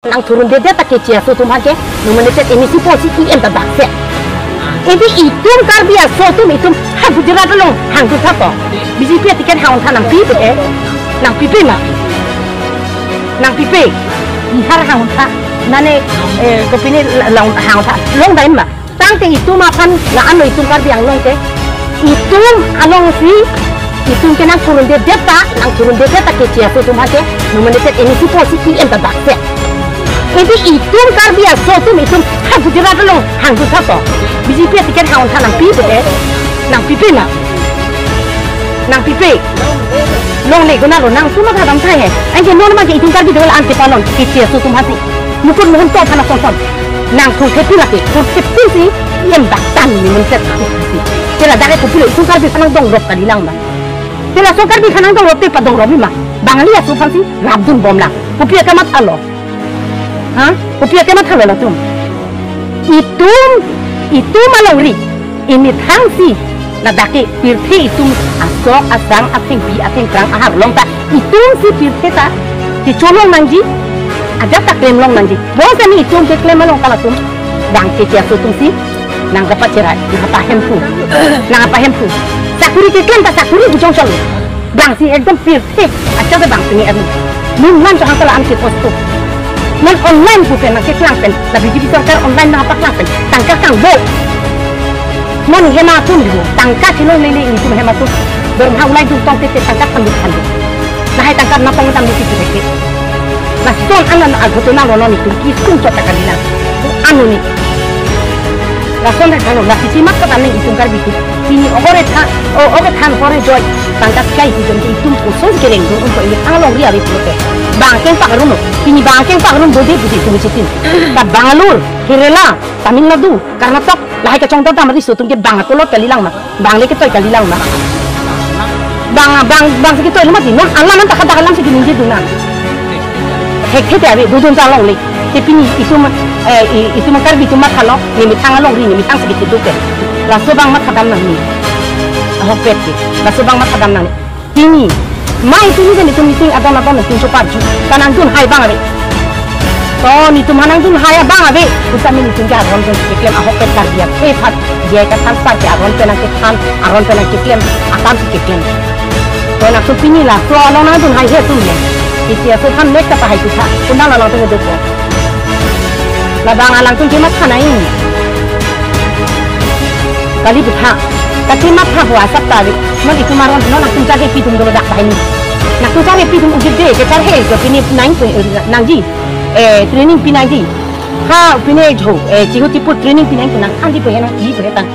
Nang turun dia tak kecil so tu macam numenetet ini si posisi yang tak bakse. Ini itu kar biar so tu itu hang Gujarat long hang tu apa? Biji pia tiket hang nang pipe nang pipe nak nang pipe ihar hang ta nane kopi ni long hang ta long dah mah. Tang itu makan na anu itu kar biar long ke itu along si itu kena turun dia tak nang turun dia tak kecil so tu macam numenetet ini si posisi yang tak bakse. Ini itu kar biar so tu itu hang Gujarat long hang tu apa? Biji pia tiket hang nang pipe nak nang pipe long le guna lo nang tu nak hadam thai hai ange non ma ke itu kar bi dol an ke palon kecil so tu mati mukun mohon to phana son nang tu kepi lagi tu kepi si yang batang ni men set tela dare tu pilo itu kar bi khanang dong rop kali lang ba tela so kar bi khanang dong rop te pa dong rop ma bangli asu phansi rabdun bom la pupia kamat alo ha pupia kamat halo la tum itu malawri ini thangsi nadaki pirthi itu asok asang asing bi asing krang ahar long ta itu si pirthi ta di colong nangji ada tak klem long nangji boleh kami itu ke klem long kala tum dang ke tia so tum si nang dapat cerai nang apa hempu sakuri ke klem ta sakuri bujong cholo dang si ekdom pirthi acha ke bang sini anu nun man jangan kala an ke posto nan online bu pen ke klang pen la biji bisar online na apa klang pen tangka kang bo mon hema tun du tangka chilo le ini tu hema tu berang hang tu tong te tangka tambik tambik nah hai tangka na tong tambik tu ke nah son anan agoto na lo ni tu ki sun chota kalina anu ni la son da kalo la sisi mak ka ni itu kar bitu ini ogore than hore joy tangka kai tu jom itu usul keleng tu untuk ini along ria ri prote bangkeng pak runo ini bangkeng pak runo bodi budi tu misitin ta Bangalore Kerala Tamil Nadu Karnataka lahai ke contoh tamari so tungke bang atolo kalilang mah bangle ke toy kalilang mah bang se ke toy mah non Allah man tak dalam se ginje duna hek tapi dudun talong le tepini itu mah karbi itu mah kalau ni mitang along ri ni mitang sedikit duke la so bang mah kadam nang ni ahok peti la so bang mah kadam nang ini mai itu ni itu meeting ada apa meeting cepat kanan tun hai bang ave oh ni tu manang tun hai bang ave usah meeting ke aron ke klaim ahok pet kar dia phat dia ka tanpa ke aron pena ke than aron pena ke klaim akan ke klaim to na tu pini la so along na tun hai he tun ne itu so than nek ka hai tu tha undang la tu de ko la bang alang tun ke mat khanai kali butha kati mat ha hua sap ta ri ma itu maron no na tun jage pi tum do dak bai ni na tu jage pi tum ujid de ke tar he ko pini 9 nangji training pinai di ha pine jo jihuti pu training pinai tu nang andi pe na ki pe tan